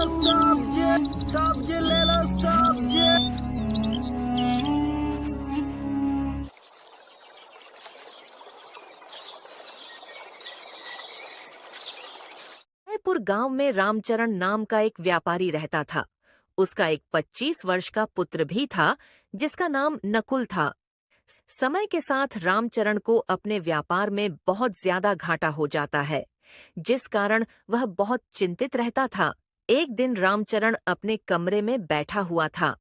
सब्जी, सब्जी ले लो सब्जी। रायपुर गांव में रामचरण नाम का एक व्यापारी रहता था। उसका एक 25 वर्ष का पुत्र भी था जिसका नाम नकुल था। समय के साथ रामचरण को अपने व्यापार में बहुत ज्यादा घाटा हो जाता है, जिस कारण वह बहुत चिंतित रहता था। एक दिन रामचरण अपने कमरे में बैठा हुआ था।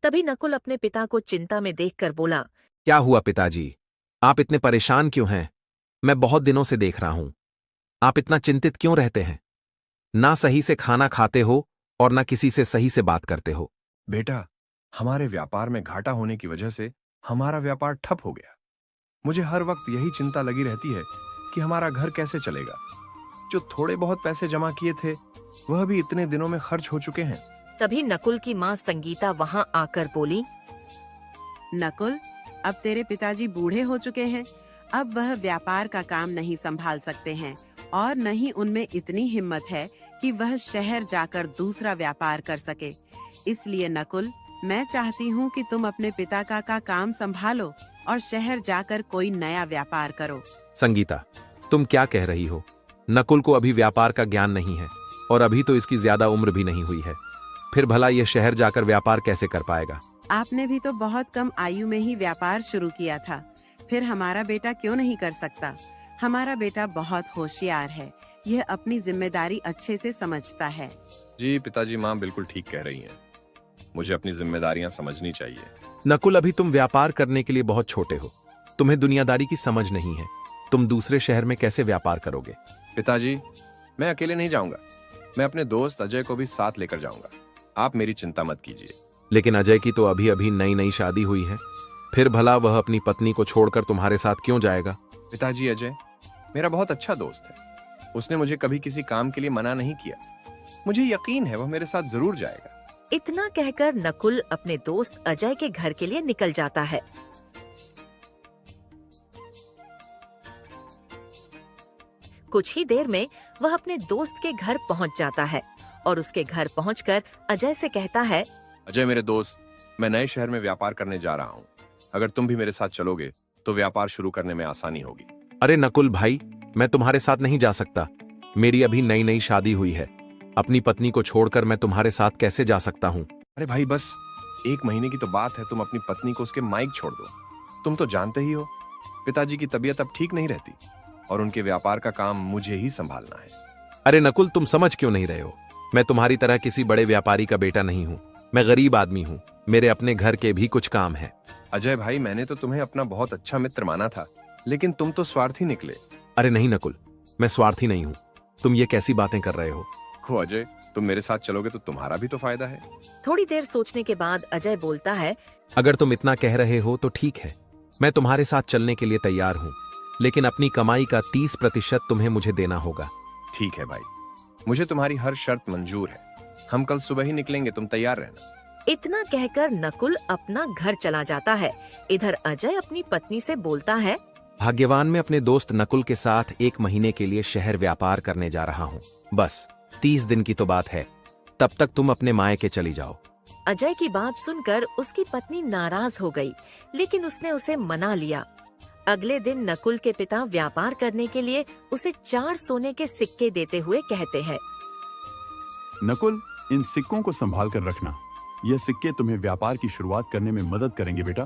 तभी नकुल अपने पिता को चिंता में देखकर बोला, क्या हुआ पिताजी? आप इतने परेशान क्यों हैं? मैं बहुत दिनों से देख रहा हूं। आप इतना चिंतित क्यों रहते हैं? ना सही से खाना खाते हो और ना किसी से सही से बात करते हो। बेटा, हमारे व्यापार में घाटा होने की वजह से हमारा व्यापार ठप हो गया। मुझे हर वक्त यही चिंता लगी रहती है कि हमारा घर कैसे चलेगा। जो थोड़े बहुत पैसे जमा किए थे वह भी इतने दिनों में खर्च हो चुके हैं। तभी नकुल की माँ संगीता वहां आकर बोली, नकुल, अब तेरे पिताजी बूढ़े हो चुके हैं। अब वह व्यापार का काम नहीं संभाल सकते हैं और न ही उनमें इतनी हिम्मत है कि वह शहर जाकर दूसरा व्यापार कर सके। इसलिए नकुल, मैं चाहती हूँ कि तुम अपने पिता का काम संभालो और शहर जाकर कोई नया व्यापार करो। संगीता, तुम क्या कह रही हो? नकुल को अभी व्यापार का ज्ञान नहीं है और अभी तो इसकी ज्यादा उम्र भी नहीं हुई है। फिर भला यह शहर जाकर व्यापार कैसे कर पाएगा? आपने भी तो बहुत कम आयु में ही व्यापार शुरू किया था। फिर हमारा बेटा क्यों नहीं कर सकता? हमारा बेटा बहुत होशियार है। यह अपनी जिम्मेदारी अच्छे से समझता है। जी पिताजी, माँ बिल्कुल ठीक कह रही हैं। मुझे अपनी जिम्मेदारियां समझनी चाहिए। नकुल, अभी तुम व्यापार करने के लिए बहुत छोटे हो। तुम्हें दुनियादारी की समझ नहीं है। तुम दूसरे शहर में कैसे व्यापार करोगे? पिताजी, मैं अकेले नहीं जाऊंगा। मैं अपने दोस्त अजय को भी साथ लेकर जाऊंगा। आप मेरी चिंता मत कीजिए। लेकिन अजय की तो अभी अभी नई नई शादी हुई है। फिर भला वह अपनी पत्नी को छोड़कर तुम्हारे साथ क्यों जाएगा? पिताजी, अजय मेरा बहुत अच्छा दोस्त है। उसने मुझे कभी किसी काम के लिए मना नहीं किया। मुझे यकीन है वह मेरे साथ जरूर जाएगा। इतना कहकर नकुल अपने दोस्त अजय के घर के लिए निकल जाता है। कुछ ही देर में वह अपने दोस्त के घर पहुंच जाता है और उसके घर पहुंचकर अजय से कहता है, अजय मेरे दोस्त, मैं नए शहर में व्यापार करने जा रहा हूँ। अगर तुम भी मेरे साथ चलोगे तो व्यापार शुरू करने में आसानी होगी। अरे नकुल भाई, मैं तुम्हारे साथ नहीं जा सकता। मेरी अभी नई नई शादी हुई है। अपनी पत्नी को छोड़कर मैं तुम्हारे साथ कैसे जा सकता हूँ? अरे भाई, बस 1 महीने की तो बात है। तुम अपनी पत्नी को उसके माइक छोड़ दो। तुम तो जानते ही हो पिताजी की तबीयत अब ठीक नहीं रहती और उनके व्यापार का काम मुझे ही संभालना है। अरे नकुल, तुम समझ क्यों नहीं रहे हो? मैं तुम्हारी तरह किसी बड़े व्यापारी का बेटा नहीं हूँ। मैं गरीब आदमी हूँ। मेरे अपने घर के भी कुछ काम है। अजय भाई, मैंने तो तुम्हें अपना बहुत अच्छा मित्र माना था, लेकिन तुम तो स्वार्थी निकले। अरे नहीं नकुल, मैं स्वार्थी नहीं हूँ। तुम ये कैसी बातें कर रहे हो? खो अजय, तुम मेरे साथ चलोगे तो तुम्हारा भी तो फायदा है। थोड़ी देर सोचने के बाद अजय बोलता है, अगर तुम इतना कह रहे हो तो ठीक है, मैं तुम्हारे साथ चलने के लिए तैयार हूँ, लेकिन अपनी कमाई का 30% तुम्हें मुझे देना होगा। ठीक है भाई, मुझे तुम्हारी हर शर्त मंजूर है। हम कल सुबह ही निकलेंगे, तुम तैयार रहना। इतना कहकर नकुल अपना घर चला जाता है। इधर अजय अपनी पत्नी से बोलता है, भाग्यवान, मैं अपने दोस्त नकुल के साथ 1 महीने के लिए शहर व्यापार करने जा रहा हूँ। बस 30 दिन की तो बात है। तब तक तुम अपने मायके चली जाओ। अजय की बात सुनकर उसकी पत्नी नाराज हो गई, लेकिन उसने उसे मना लिया। अगले दिन नकुल के पिता व्यापार करने के लिए उसे 4 सोने के सिक्के देते हुए कहते हैं, नकुल, इन सिक्कों को संभाल कर रखना। यह सिक्के तुम्हें व्यापार की शुरुआत करने में मदद करेंगे बेटा।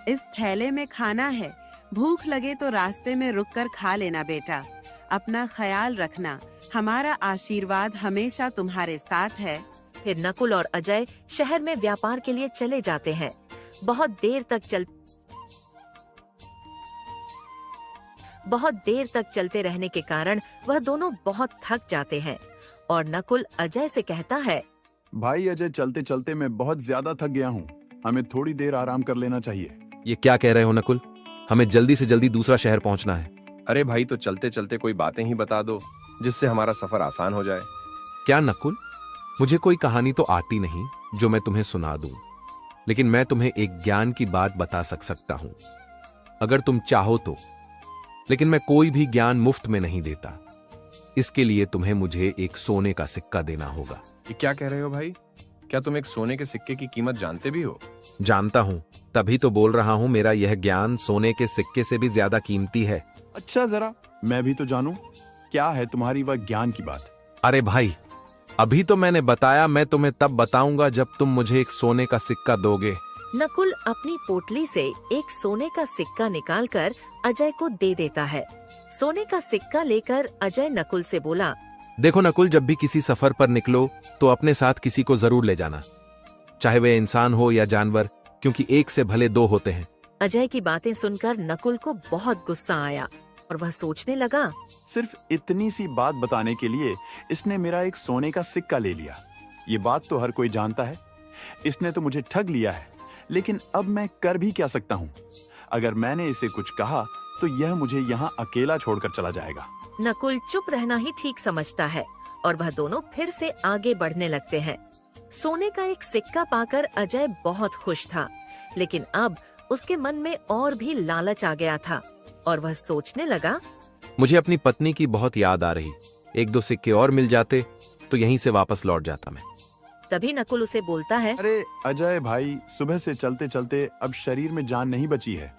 इस थैले में खाना है। भूख लगे तो रास्ते में रुककर खा लेना बेटा। अपना ख्याल रखना। हमारा आशीर्वाद हमेशा तुम्हारे साथ है। फिर नकुल और अजय शहर में व्यापार के लिए चले जाते हैं। बहुत देर तक चलते रहने के कारण वह दोनों बहुत थक जाते हैं और नकुल अजय से कहता है, भाई अजय, चलते चलते मैं बहुत ज्यादा थक गया हूँ। हमें थोड़ी देर आराम कर लेना चाहिए। ये क्या कह रहे हो नकुल? हमें जल्दी से जल्दी दूसरा शहर पहुंचना है। अरे भाई, तो चलते चलते कोई बातें ही बता दो जिससे हमारा सफर आसान हो जाए। क्या नकुल? मुझे कोई कहानी तो आती नहीं जो मैं तुम्हें सुना दूं, लेकिन मैं तुम्हें एक ज्ञान की बात बता सकता हूं, अगर तुम चाहो तो। लेकिन मैं कोई भी ज्ञान मुफ्त में नहीं देता। इसके लिए तुम्हें मुझे एक सोने का सिक्का देना होगा। ये क्या कह रहे हो भाई? क्या तुम एक सोने के सिक्के की कीमत जानते भी हो? जानता हूँ, तभी तो बोल रहा हूँ मेरा यह ज्ञान सोने के सिक्के से भी ज्यादा कीमती है। अच्छा, जरा मैं भी तो जानूं, क्या है तुम्हारी वह ज्ञान की बात? अरे भाई, अभी तो मैंने बताया, मैं तुम्हें तब बताऊंगा जब तुम मुझे एक सोने का सिक्का दोगे। नकुल अपनी पोटली से एक सोने का सिक्का निकालकर अजय को दे देता है। सोने का सिक्का लेकर अजय नकुल से बोला, देखो नकुल, जब भी किसी सफर पर निकलो तो अपने साथ किसी को जरूर ले जाना, चाहे वे इंसान हो या जानवर, क्योंकि एक से भले दो होते हैं। अजय की बातें सुनकर नकुल को बहुत गुस्सा आया और वह सोचने लगा, सिर्फ इतनी सी बात बताने के लिए इसने मेरा एक सोने का सिक्का ले लिया। ये बात तो हर कोई जानता है, इसने तो मुझे ठग लिया है। लेकिन अब मैं कर भी क्या सकता हूँ? अगर मैंने इसे कुछ कहा तो यह मुझे यहाँ अकेला छोड़कर चला जाएगा। नकुल चुप रहना ही ठीक समझता है और वह दोनों फिर से आगे बढ़ने लगते हैं। सोने का एक सिक्का पाकर अजय बहुत खुश था, लेकिन अब उसके मन में और भी लालच आ गया था और वह सोचने लगा, मुझे अपनी पत्नी की बहुत याद आ रही, एक दो सिक्के और मिल जाते तो यहीं से वापस लौट जाता मैं। तभी नकुल उसे बोलता है, अरे अजय भाई, सुबह से चलते चलते अब शरीर में जान नहीं बची है,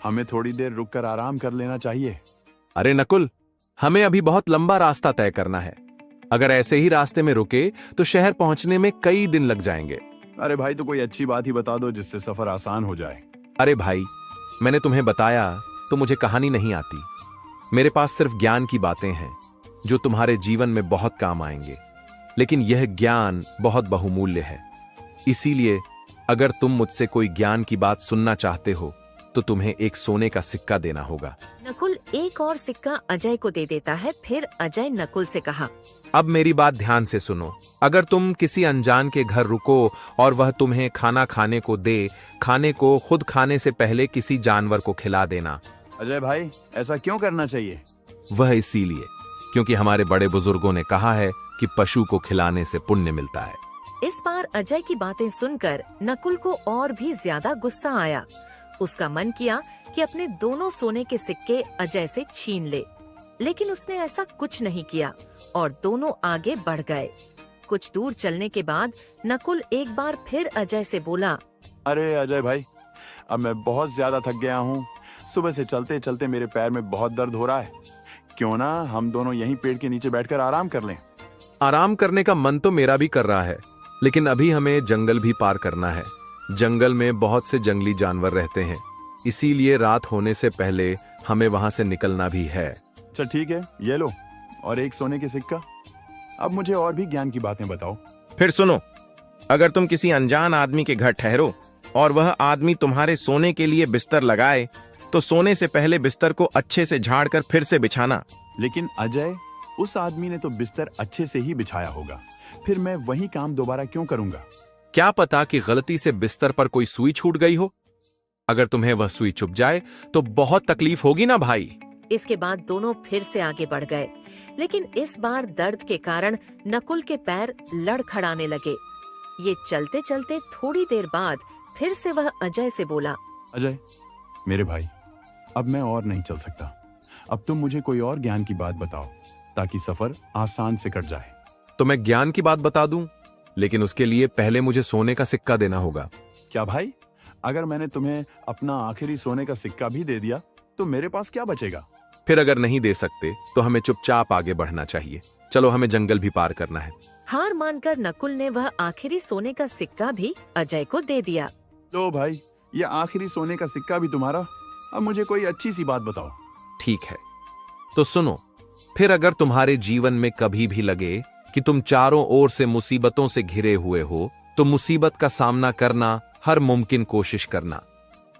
हमें थोड़ी देर रुककर आराम कर लेना चाहिए। अरे नकुल, हमें अभी बहुत लंबा रास्ता तय करना है, अगर ऐसे ही रास्ते में रुके तो शहर पहुंचने में कई दिन लग जाएंगे। अरे भाई, तो कोई अच्छी बात ही बता दो जिससे सफर आसान हो जाए। अरे भाई, मैंने तुम्हें बताया तो मुझे कहानी नहीं आती, मेरे पास सिर्फ ज्ञान की बातें हैं जो तुम्हारे जीवन में बहुत काम आएंगे। लेकिन यह ज्ञान बहुत बहुमूल्य है, इसीलिए अगर तुम मुझसे कोई ज्ञान की बात सुनना चाहते हो तो तुम्हें एक सोने का सिक्का देना होगा। नकुल एक और सिक्का अजय को दे देता है। फिर अजय नकुल से कहा, अब मेरी बात ध्यान से सुनो, अगर तुम किसी अनजान के घर रुको और वह तुम्हें खाना खाने को दे, खाने को खुद खाने से पहले किसी जानवर को खिला देना। अजय भाई, ऐसा क्यों करना चाहिए? वह इसीलिए क्योंकि हमारे बड़े बुजुर्गों ने कहा है कि पशु को खिलाने से पुण्य मिलता है। इस बार अजय की बातें सुनकर नकुल को और भी ज्यादा गुस्सा आया। उसका मन किया कि अपने दोनों सोने के सिक्के अजय से छीन ले, लेकिन उसने ऐसा कुछ नहीं किया और दोनों आगे बढ़ गए। कुछ दूर चलने के बाद नकुल एक बार फिर अजय से बोला, अरे अजय भाई, अब मैं बहुत ज्यादा थक गया हूँ, सुबह से चलते चलते मेरे पैर में बहुत दर्द हो रहा है, क्यों ना हम दोनों यहीं पेड़ के नीचे बैठकर आराम कर लें। आराम करने का मन तो मेरा भी कर रहा है, लेकिन अभी हमें जंगल भी पार करना है। जंगल में बहुत से जंगली जानवर रहते हैं, इसीलिए रात होने से पहले हमें वहां से निकलना भी है। अच्छा ठीक है, ये लो और एक सोने के सिक्का। अब मुझे और भी ज्ञान की बातें बताओ। फिर सुनो, अगर तुम किसी अनजान आदमी के घर ठहरो और वह आदमी तुम्हारे सोने के लिए बिस्तर लगाए तो सोने से पहले बिस्तर को अच्छे से झाड़कर फिर से बिछाना। लेकिन अजय, उस आदमी ने तो बिस्तर अच्छे से ही बिछाया होगा, फिर मैं वही काम दोबारा क्यों करूंगा? क्या पता कि गलती से बिस्तर पर कोई सुई छूट गई हो। अगर तुम्हें वह सुई चुभ जाए तो बहुत तकलीफ होगी ना भाई। इसके बाद दोनों फिर से आगे बढ़ गए, लेकिन इस बार दर्द के कारण नकुल के पैर लड़खड़ाने लगे। ये चलते चलते थोड़ी देर बाद फिर से वह अजय से बोला, अजय मेरे भाई, अब मैं और नहीं चल सकता, अब तुम मुझे कोई और ज्ञान की बात बताओ ताकि सफर आसान से कट जाए। तो मैं ज्ञान की बात बता दूं, लेकिन उसके लिए पहले मुझे सोने का सिक्का देना होगा। क्या भाई, अगर मैंने तुम्हें अपना आखिरी सोने का सिक्का भी दे दिया तो मेरे पास क्या बचेगा? फिर अगर नहीं दे सकते तो हमें चुपचाप आगे बढ़ना चाहिए। चलो, हमें जंगल भी पार करना है। हार मानकर नकुल ने वह आखिरी सोने का सिक्का भी अजय को दे दिया। लो भाई, ये आखिरी सोने का सिक्का भी तुम्हारा। अब मुझे कोई अच्छी सी बात बताओ। ठीक है, तो सुनो, फिर अगर तुम्हारे जीवन में कभी भी लगे कि तुम चारों ओर से मुसीबतों से घिरे हुए हो तो मुसीबत का सामना करना हर मुमकिन कोशिश करना,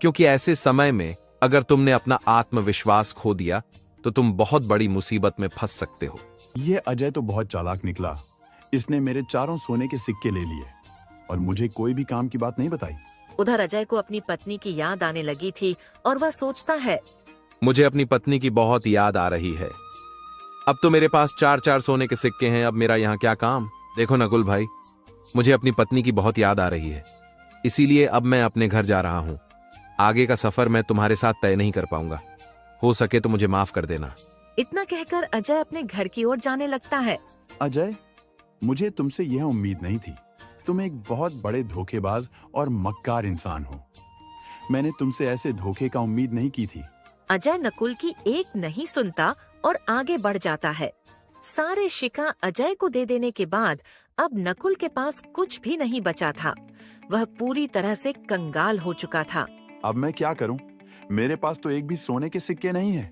क्योंकि ऐसे समय में अगर तुमने अपना आत्मविश्वास खो दिया तो तुम बहुत बड़ी मुसीबत में फंस सकते हो। ये अजय तो बहुत चालाक निकला, इसने मेरे चारों सोने के सिक्के ले लिए और मुझे कोई भी काम की बात नहीं बताई। उधर अजय को अपनी पत्नी की याद आने लगी थी और वह सोचता है, मुझे अपनी पत्नी की बहुत याद आ रही है। अब तो मेरे पास 4-4 सोने के सिक्के हैं, अब मेरा यहाँ क्या काम। देखो नकुल भाई, मुझे अपनी पत्नी की बहुत याद आ रही है, इसीलिए अब मैं अपने घर जा रहा हूँ। आगे का सफर मैं तुम्हारे साथ तय नहीं कर पाऊंगा, हो सके तो मुझे माफ कर देना। इतना कहकर अजय अपने घर की ओर जाने लगता है। अजय, मुझे तुमसे यह उम्मीद नहीं थी। तुम एक बहुत बड़े धोखेबाज और मक्कार इंसान हो। मैंने तुमसे ऐसे धोखे का उम्मीद नहीं की थी। अजय नकुल की एक नहीं सुनता और आगे बढ़ जाता है। सारे शिका अजय को दे देने के बाद अब नकुल के पास कुछ भी नहीं बचा था। वह पूरी तरह से कंगाल हो चुका था। अब मैं क्या करूं? मेरे पास तो एक भी सोने के सिक्के नहीं है।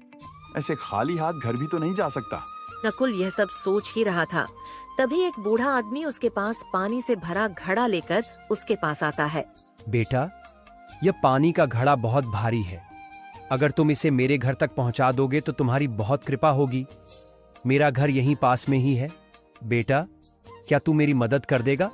ऐसे खाली हाथ घर भी तो नहीं जा सकता। नकुल यह सब सोच ही रहा था, तभी एक बूढ़ा आदमी उसके पास पानी से भरा घड़ा लेकर उसके पास आता है। बेटा, यह पानी का घड़ा बहुत भारी है। अगर तुम इसे मेरे घर तक पहुंचा दोगे तो तुम्हारी बहुत कृपा होगी। मेरा घर यहीं पास में ही है। बेटा, क्या तू मेरी मदद कर देगा?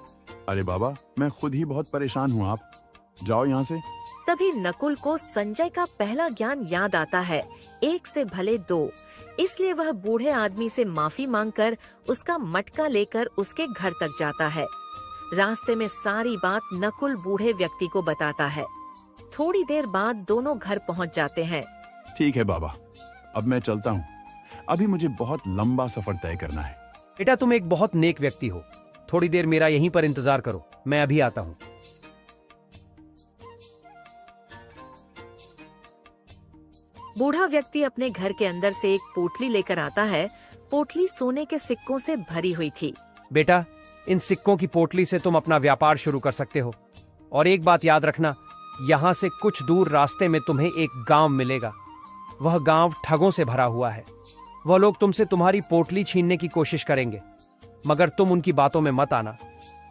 अरे बाबा, मैं खुद ही बहुत परेशान हूँ। आप जाओ यहाँ से। तभी नकुल को संजय का पहला ज्ञान याद आता है, एक से भले दो। इसलिए वह बूढ़े आदमी से माफी मांगकर उसका मटका लेकर उसके घर तक जाता है। रास्ते में सारी बात नकुल बूढ़े व्यक्ति को बताता है। थोड़ी देर बाद दोनों घर पहुंच जाते हैं। ठीक है बाबा, अब मैं चलता हूँ। अभी मुझे बहुत लंबा सफर तय करना है। बेटा, तुम एक बहुत नेक व्यक्ति हो। थोड़ी देर मेरा यहीं पर इंतजार करो, मैं अभी आता हूँ। बूढ़ा व्यक्ति अपने घर के अंदर से एक पोटली लेकर आता है। पोटली सोने के सिक्कों से भरी हुई थी। बेटा, इन सिक्कों की पोटली से तुम अपना व्यापार शुरू कर सकते हो। और एक बात याद रखना, यहाँ से कुछ दूर रास्ते में तुम्हें एक गांव मिलेगा। वह गांव ठगों से भरा हुआ है। वह लोग तुमसे तुम्हारी पोटली छीनने की कोशिश करेंगे, मगर तुम उनकी बातों में मत आना।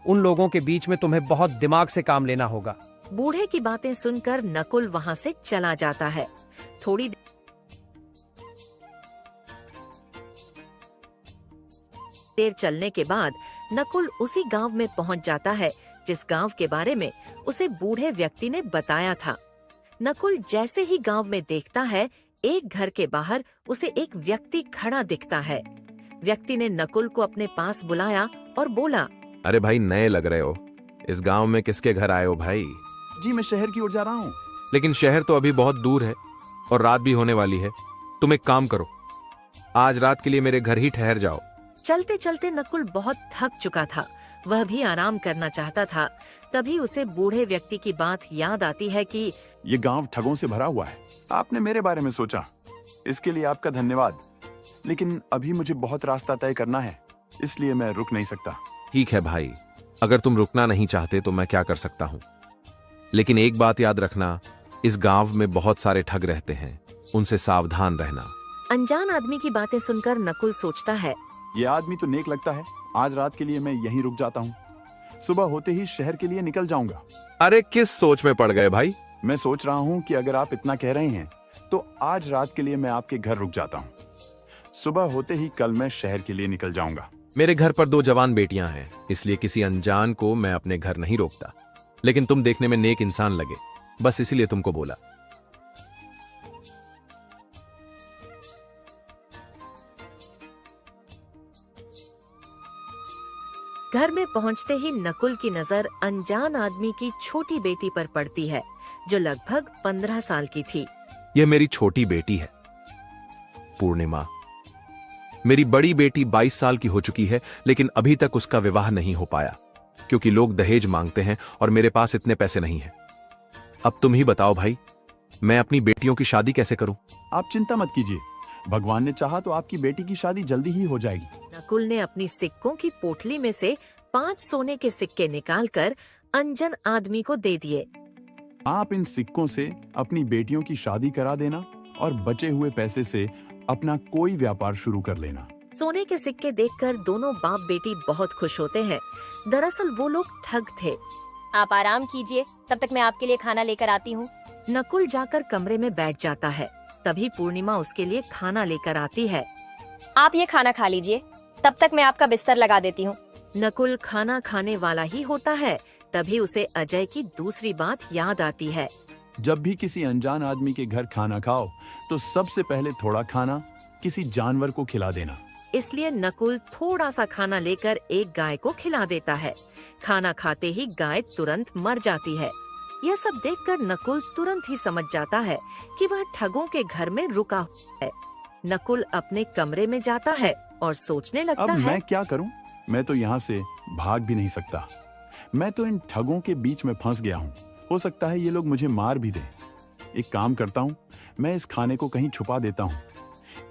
उन लोगों के बीच में तुम्हें बहुत दिमाग से काम लेना होगा। बूढ़े की बातें सुनकर नकुल वहाँ से चला जाता है। थोड़ी देर चलने के बाद नकुल उसी गांव में पहुंच जाता है जिस गांव के बारे में उसे बूढ़े व्यक्ति ने बताया था। नकुल जैसे ही गांव में देखता है, एक घर के बाहर उसे एक व्यक्ति खड़ा दिखता है। व्यक्ति ने नकुल को अपने पास बुलाया और बोला, अरे भाई, नए लग रहे हो। इस गांव में किसके घर आए हो भाई? जी, मैं शहर की ओर जा रहा हूँ। लेकिन शहर तो अभी बहुत दूर है और रात भी होने वाली है। तुम एक काम करो, आज रात के लिए मेरे घर ही ठहर जाओ। चलते चलते नकुल बहुत थक चुका था। वह भी आराम करना चाहता था। तभी उसे बूढ़े व्यक्ति की बात याद आती है कि ये गांव ठगों से भरा हुआ है। आपने मेरे बारे में सोचा, इसके लिए आपका धन्यवाद। लेकिन अभी मुझे बहुत रास्ता तय करना है, इसलिए मैं रुक नहीं सकता। ठीक है भाई, अगर तुम रुकना नहीं चाहते तो मैं क्या कर सकता हूँ। लेकिन एक बात याद रखना, इस गांव में बहुत सारे ठग रहते हैं, उनसे सावधान रहना। अनजान आदमी की बातें सुनकर नकुल सोचता है, ये आदमी तो नेक लगता है। आज रात के लिए मैं यहीं रुक जाता हूँ। सुबह होते ही शहर के लिए निकल जाऊंगा। अरे किस सोच में पड़ गए भाई? मैं सोच रहा हूँ कि अगर आप इतना कह रहे हैं तो आज रात के लिए मैं आपके घर रुक जाता हूँ। सुबह होते ही कल मैं शहर के लिए निकल जाऊंगा। मेरे घर पर 2 जवान बेटियां हैं, इसलिए किसी अनजान को मैं अपने घर नहीं रोकता। लेकिन तुम देखने में नेक इंसान लगे, बस इसीलिए तुमको बोला। घर में पहुंचते ही नकुल की नजर अनजान आदमी की छोटी बेटी पर पड़ती है, जो लगभग 15 साल की थी। यह मेरी छोटी बेटी है, पूर्णिमा। मेरी बड़ी बेटी 22 साल की हो चुकी है, लेकिन अभी तक उसका विवाह नहीं हो पाया, क्योंकि लोग दहेज मांगते हैं और मेरे पास इतने पैसे नहीं हैं। अब तुम ही बताओ भाई, मैं अपनी बेटियों की शादी कैसे करूं? आप चिंता मत कीजिए, भगवान ने चाहा तो आपकी बेटी की शादी जल्दी ही हो जाएगी। नकुल ने अपनी सिक्कों की पोटली में से 5 सोने के सिक्के निकालकर अनजान आदमी को दे दिए। आप इन सिक्कों से अपनी बेटियों की शादी करा देना और बचे हुए पैसे से अपना कोई व्यापार शुरू कर लेना। सोने के सिक्के देखकर दोनों बाप बेटी बहुत खुश होते हैं। दरअसल वो लोग ठग थे। आप आराम कीजिए, तब तक मैं आपके लिए खाना लेकर आती हूँ। नकुल जाकर कमरे में बैठ जाता है। तभी पूर्णिमा उसके लिए खाना लेकर आती है। आप ये खाना खा लीजिए, तब तक मैं आपका बिस्तर लगा देती हूँ। नकुल खाना खाने वाला ही होता है, तभी उसे अजय की दूसरी बात याद आती है। जब भी किसी अनजान आदमी के घर खाना खाओ तो सबसे पहले थोड़ा खाना किसी जानवर को खिला देना। इसलिए नकुल थोड़ा सा खाना लेकर एक गाय को खिला देता है। खाना खाते ही गाय तुरंत मर जाती है। यह सब देखकर नकुल तुरंत ही समझ जाता है कि वह ठगों के घर में रुका है। नकुल अपने कमरे में जाता है और सोचने लगता अब है। मैं क्या करूं? मैं तो यहाँ से भाग भी नहीं सकता। मैं तो इन ठगों के बीच में फंस गया हूँ। हो सकता है ये लोग मुझे मार भी दें। एक काम करता हूँ, मैं इस खाने को कहीं छुपा देता हूँ।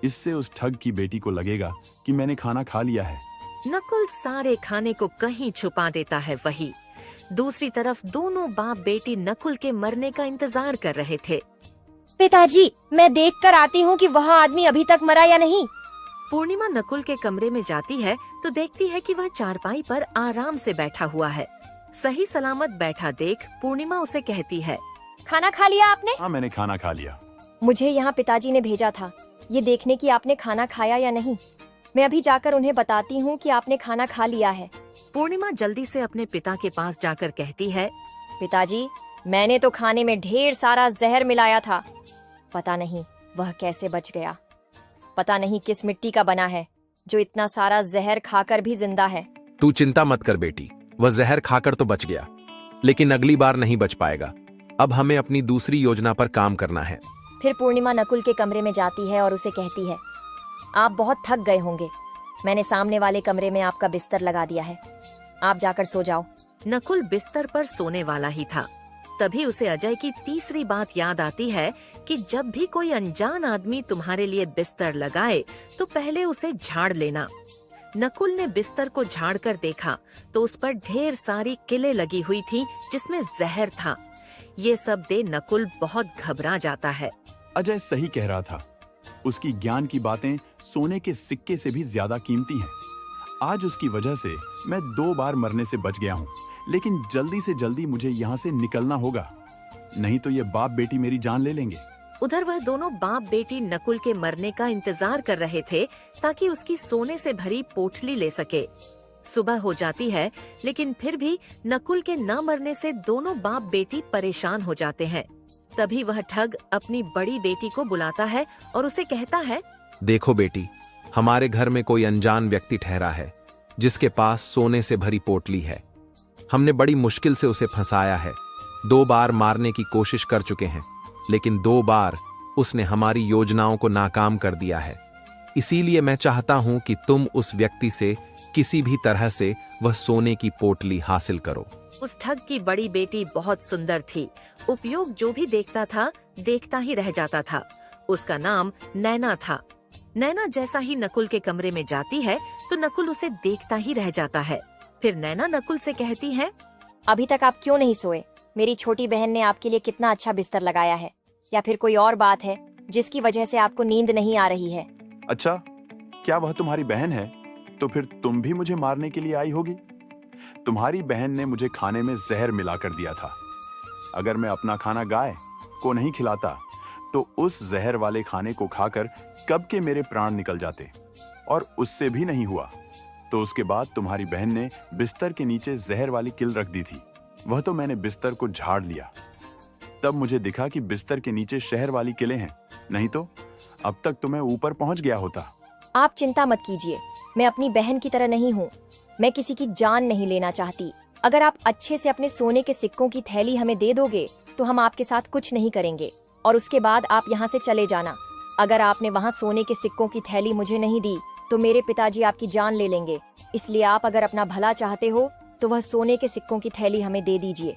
इससे उस ठग की बेटी को लगेगा कि मैंने खाना खा लिया है। नकुल सारे खाने को कहीं छुपा देता है। वही दूसरी तरफ दोनों बाप बेटी नकुल के मरने का इंतजार कर रहे थे। पिताजी, मैं देख कर आती हूँ कि वह आदमी अभी तक मरा या नहीं। पूर्णिमा नकुल के कमरे में जाती है तो देखती है कि वह चारपाई पर आराम से बैठा हुआ है। सही सलामत बैठा देख पूर्णिमा उसे कहती है, खाना खा लिया आपने? हाँ, मैंने खाना खा लिया। मुझे यहाँ पिताजी ने भेजा था ये देखने कि आपने खाना खाया या नहीं। मैं अभी जाकर उन्हें बताती हूँ कि आपने खाना खा लिया है। पूर्णिमा जल्दी से अपने पिता के पास जाकर कहती है, पिताजी, मैंने तो खाने में ढेर सारा जहर मिलाया था। पता नहीं वह कैसे बच गया। पता नहीं किस मिट्टी का बना है जो इतना सारा जहर खाकर भी जिंदा है। तू चिंता मत कर बेटी, वह जहर खाकर तो बच गया, लेकिन अगली बार नहीं बच पाएगा। अब हमें अपनी दूसरी योजना पर काम करना है। फिर पूर्णिमा नकुल के कमरे में जाती है और उसे कहती है, आप बहुत थक गए होंगे। मैंने सामने वाले कमरे में आपका बिस्तर लगा दिया है, आप जाकर सो जाओ। नकुल बिस्तर पर सोने वाला ही था। तभी उसे अजय की तीसरी बात याद आती है कि जब भी कोई अनजान आदमी तुम्हारे लिए बिस्तर लगाए तो पहले उसे झाड़ लेना। नकुल ने बिस्तर को झाड़ कर देखा तो उस पर ढेर सारी किलें लगी हुई थी जिसमें जहर था। ये सब दे नकुल बहुत घबरा जाता है। अजय सही कह रहा था। उसकी ज्ञान की बातें सोने के सिक्के से भी ज्यादा कीमती हैं। आज उसकी वजह से मैं 2 बार मरने से बच गया हूँ, लेकिन जल्दी से जल्दी मुझे यहाँ से निकलना होगा, नहीं तो ये बाप बेटी मेरी जान ले लेंगे। उधर वह दोनों बाप बेटी नकुल के मरने का इंतजार कर रहे थे ताकि उसकी सोने से भरी पोटली ले सके। सुबह हो जाती है, लेकिन फिर भी नकुल के न मरने से दोनों बाप बेटी परेशान हो जाते हैं। तभी वह ठग अपनी बड़ी बेटी को बुलाता है और उसे कहता है, देखो बेटी, हमारे घर में कोई अनजान व्यक्ति ठहरा है जिसके पास सोने से भरी पोटली है। हमने बड़ी मुश्किल से उसे फंसाया है। 2 बार मारने की कोशिश कर चुके हैं, लेकिन 2 बार उसने हमारी योजनाओं को नाकाम कर दिया है। इसीलिए मैं चाहता हूं कि तुम उस व्यक्ति से किसी भी तरह से वह सोने की पोटली हासिल करो। उस ठग की बड़ी बेटी बहुत सुंदर थी। उपयोग जो भी देखता था देखता ही रह जाता था। उसका नाम नैना था। नैना जैसा ही नकुल के कमरे में जाती है तो नकुल उसे देखता ही रह जाता है। फिर नैना नकुल से कहती है, अभी तक आप क्यों नहीं सोए? मेरी छोटी बहन ने आपके लिए कितना अच्छा बिस्तर लगाया है। या फिर कोई और बात है जिसकी वजह से आपको नींद नहीं आ रही है? अच्छा, क्या वह तुम्हारी बहन है? तो फिर तुम भी मुझे मारने के लिए आई होगी। तुम्हारी बहन ने मुझे खाने में जहर मिला कर दिया था। अगर मैं अपना खाना गाय को नहीं खिलाता तो उस जहर वाले खाने को खाकर कब के मेरे प्राण निकल जाते, और उससे भी नहीं हुआ तो उसके बाद तुम्हारी बहन ने बिस्तर के नीचे जहर वाली किल रख दी थी। वह तो मैंने बिस्तर को झाड़ लिया। तब मुझे दिखा कि बिस्तर के नीचे शहर वाली किलें हैं, नहीं तो अब तक तो मैं ऊपर पहुंच गया होता। आप चिंता मत कीजिए, मैं अपनी बहन की तरह नहीं हूँ। मैं किसी की जान नहीं लेना चाहती। अगर आप अच्छे से अपने सोने के सिक्कों की थैली हमें दे दोगे तो हम आपके साथ कुछ नहीं करेंगे, और उसके बाद आप यहाँ से चले जाना। अगर आपने वहाँ सोने के सिक्कों की थैली मुझे नहीं दी तो मेरे पिताजी आपकी जान ले लेंगे। इसलिए आप अगर अपना भला चाहते हो तो वह सोने के सिक्कों की थैली हमें दे दीजिए।